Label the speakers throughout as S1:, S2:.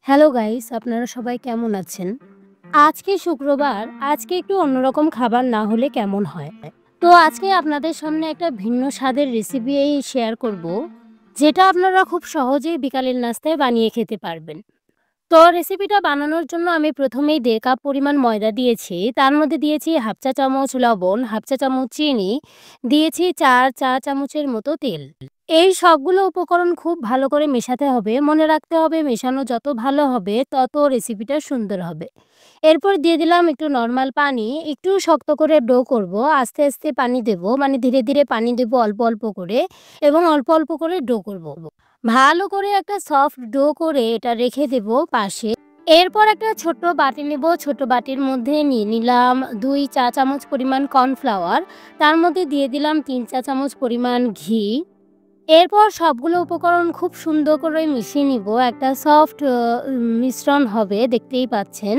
S1: Hello guys, আপনারা সবাই কেমন আছেন? আজকে শুক্রবার, আজকে একটু অন্যরকম খাবার না হলে কেমন হয়? তো আজকে আপনাদের সামনে একটা ভিন্ন স্বাদের রেসিপি শেয়ার করব, যেটা আপনারা খুব সহজেই বিকালের নাস্তায় বানিয়ে খেতে পারবেন। তো রেসিপিটা বানানোর জন্য আমি প্রথমেই ১.৫ কাপ পরিমাণ ময়দা দিয়েছি। তার মধ্যে দিয়েছি হাফ চা চামচ লবণ, হাফ চা চামচ চিনি, দিয়েছি ৪ চা চামচের মতো তেল। এই সবগুলো উপকরণ খুব ভালো করে মেশাতে হবে। মনে রাখতে হবে মেশানো যত ভালো হবে তত রেসিপিটা সুন্দর হবে। এরপর দিয়ে দিলাম একটু নরমাল পানি। একটু শক্ত করে ডো করব। আস্তে, আস্তে পানি দেব। মানে ধীরে, ধীরে পানি দেব অল্প, অল্প করে এবং অল্প, অল্প করে ডো করব। ভালো করে একটা সফট ডো করে এটা রেখে দেব পাশে। এরপর একটা ছোট্ট বাটি নেব। ছোট বাটির মধ্যে নিয়ে নিলাম ২ চা চামচ পরিমাণ কর্নফ্লাওয়ার। তার মধ্যে দিয়ে দিলাম ৩ চা চামচ পরিমাণ ঘি। এরপর সবগুলো উপকরণ খুব সুন্দর করে মিশিয়ে নিব। একটা সফট মিশ্রণ হবে, দেখতেই পাচ্ছেন।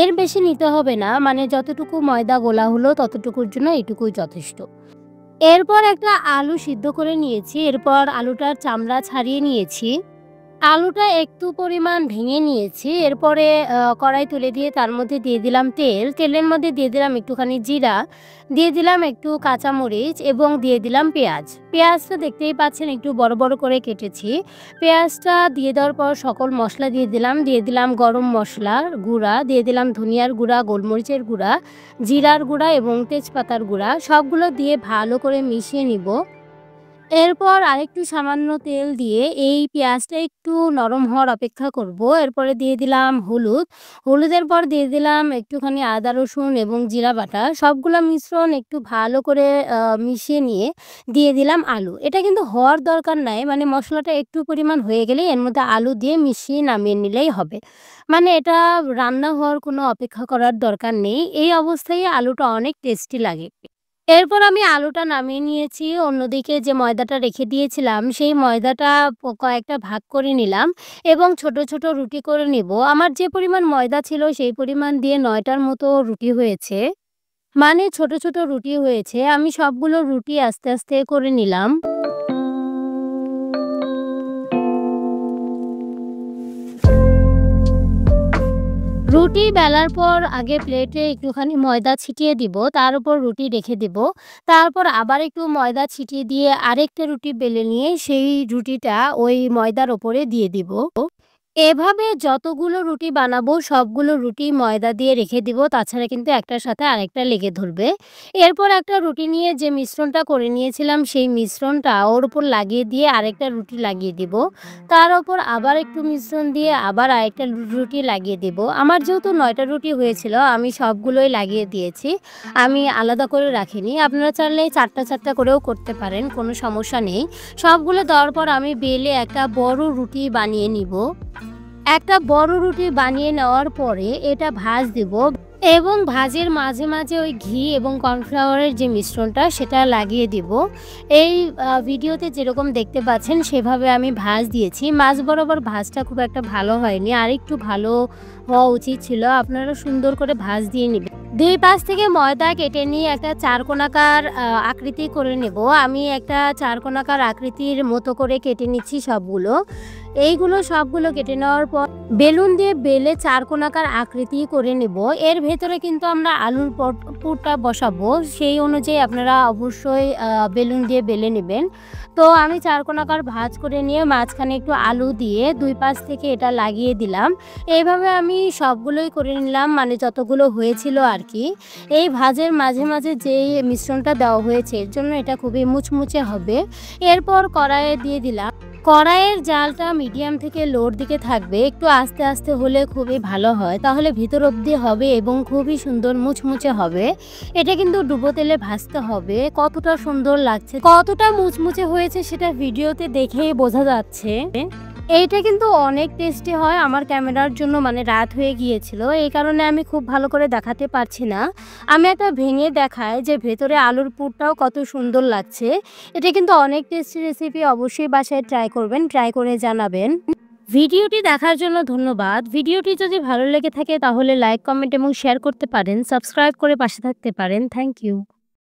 S1: এর বেশি নিতে হবে না, মানে যতটুকু ময়দা গোলা হলো ততটুকুর জন্য এটুকুই যথেষ্ট। এরপর একটা আলু সিদ্ধ করে নিয়েছি। এরপর আলুটার চামড়া ছাড়িয়ে নিয়েছি। আলুটা একটু পরিমাণ ভেঙে নিয়েছি। এরপরে কড়াই তুলে দিয়ে তার মধ্যে দিয়ে দিলাম তেল। তেলের মধ্যে দিয়ে দিলাম একটুখানি জিরা, দিয়ে দিলাম একটু কাঁচামরিচ এবং দিয়ে দিলাম পেঁয়াজ। পেঁয়াজটা দেখতেই পাচ্ছেন একটু বড়, বড় করে কেটেছি। পেঁয়াজটা দিয়ে দেওয়ার পর সকল মশলা দিয়ে দিলাম। দিয়ে দিলাম গরম মশলার গুঁড়া, দিয়ে দিলাম ধনিয়ার গুঁড়া, গোলমরিচের গুঁড়া, জিরার গুঁড়া এবং তেজপাতার গুঁড়া। সবগুলো দিয়ে ভালো করে মিশিয়ে নিব। এরপর আরেকটু সামান্য তেল দিয়ে এই পেঁয়াজটা একটু নরম হওয়ার অপেক্ষা করব। এরপরে দিয়ে দিলাম হলুদ। হলুদের পর দিয়ে দিলাম একটুখানি আদা রসুন এবং জিরা বাটা। সবগুলা মিশ্রণ একটু ভালো করে মিশিয়ে নিয়ে দিয়ে দিলাম আলু। এটা কিন্তু হওয়ার দরকার নাই, মানে মশলাটা একটু পরিমাণ হয়ে গেলেই এর মধ্যে আলু দিয়ে মিশিয়ে নামিয়ে নিলেই হবে। মানে এটা রান্না হওয়ার কোনো অপেক্ষা করার দরকার নেই। এই অবস্থায় আলুটা অনেক টেস্টি লাগে। এরপর আমি আলুটা নামিয়ে নিয়েছি। অন্যদিকে যে ময়দাটা রেখে দিয়েছিলাম সেই ময়দাটা কয়েকটা ভাগ করে নিলাম এবং ছোট, ছোট রুটি করে নিব। আমার যে পরিমাণ ময়দা ছিল সেই পরিমাণ দিয়ে ৯ টার মতো রুটি হয়েছে। মানে ছোট, ছোট রুটি হয়েছে। আমি সবগুলো রুটি আস্তে, আস্তে করে নিলাম। রুটি বেলার পর আগে প্লেটে একটুখানি ময়দা ছিটিয়ে দিব, তার উপর রুটি রেখে দেব। তারপর আবার একটু ময়দা ছিটিয়ে দিয়ে আরেকটা রুটি বেলে নিয়ে সেই রুটিটা ওই ময়দার ওপরে দিয়ে দিব। এভাবে যতগুলো রুটি বানাবো সবগুলো রুটি ময়দা দিয়ে রেখে দিব, তাছাড়া কিন্তু একটার সাথে আরেকটা লেগে ধরবে। এরপর একটা রুটি নিয়ে যে মিশ্রণটা করে নিয়েছিলাম সেই মিশ্রণটা ওর উপর লাগিয়ে দিয়ে আরেকটা রুটি লাগিয়ে দিব। তার ওপর আবার একটু মিশ্রণ দিয়ে আবার আরেকটা রুটি লাগিয়ে দিব। আমার যেহেতু ৯টা রুটি হয়েছিল আমি সবগুলোই লাগিয়ে দিয়েছি। আমি আলাদা করে রাখিনি। আপনারা চাইলে ৪টা ৪টা করেও করতে পারেন, কোনো সমস্যা নেই। সবগুলো দেওয়ার পর আমি বেলে একটা বড় রুটি বানিয়ে নিব। একটা বড় রুটি বানিয়ে নেওয়ার পরে এটা ভাঁজ দিব এবং ভাঁজের মাঝে, মাঝে ওই ঘি এবং কর্নফ্লাওয়ারের যে মিশ্রণটা সেটা লাগিয়ে দিব। এই ভিডিওতে যেরকম দেখতে পাচ্ছেন সেভাবে আমি ভাঁজ দিয়েছি। মাঝ বরাবর ভাঁজটা খুব একটা ভালো হয়নি। আরেকটু ভালো হওয়া উচিত ছিল। আপনারা সুন্দর করে ভাঁজ দিয়ে নিবেন। ২ পাশ থেকে ময়দা কেটে নিয়ে একটা চারকোণাকার আকৃতি করে নেব। আমি একটা চারকোণাকার আকৃতির মতো করে কেটে নিচ্ছি সবগুলো। এইগুলো সবগুলো কেটে নেওয়ার পর বেলুন দিয়ে বেলে চারকোণাকার আকৃতি করে নেব। এর ভেতরে কিন্তু আমরা আলুর পুরটা বসাবো, সেই অনুযায়ী আপনারা অবশ্যই বেলুন দিয়ে বেলে নেবেন। তো আমি চারকোণাকার ভাঁজ করে নিয়ে মাঝখানে একটু আলু দিয়ে ২ পাশ থেকে এটা লাগিয়ে দিলাম। এইভাবে আমি সবগুলোই করে নিলাম, মানে যতগুলো হয়েছিল আর কি। এই ভাঁজের মাঝে, মাঝে যেই মিশ্রণটা দেওয়া হয়েছে এর জন্য এটা খুবই মুচমুচে হবে। এরপর কড়াইয়ে দিয়ে দিলাম। কড়াইয়ের জালটা মিডিয়াম থেকে লোর দিকে থাকবে। একটু আস্তে, আস্তে হলে খুবই ভালো হয়, তাহলে ভিতর অবধি হবে এবং খুবই সুন্দর মুচমুচে হবে। এটা কিন্তু ডুবো তেলে ভাজতে হবে। কতটা সুন্দর লাগছে, কতটা মুচমুচে হয়েছে সেটা ভিডিওতে দেখেই বোঝা যাচ্ছে। এইটা কিন্তু অনেক টেস্টি হয়। আমার ক্যামেরার জন্য মানে রাত হয়ে গিয়েছিল, এই কারণে আমি খুব ভালো করে দেখাতে পারছি না। আমি একটা ভেঙে দেখাই যে ভেতরে আলুর পুরটাও কত সুন্দর লাগছে। এটা কিন্তু অনেক টেস্টি রেসিপি, অবশ্যই বাসায় ট্রাই করবেন, ট্রাই করে জানাবেন। ভিডিওটি দেখার জন্য ধন্যবাদ। ভিডিওটি যদি ভালো লেগে থাকে তাহলে লাইক, কমেন্ট এবং শেয়ার করতে পারেন। সাবস্ক্রাইব করে পাশে থাকতে পারেন। Thank you.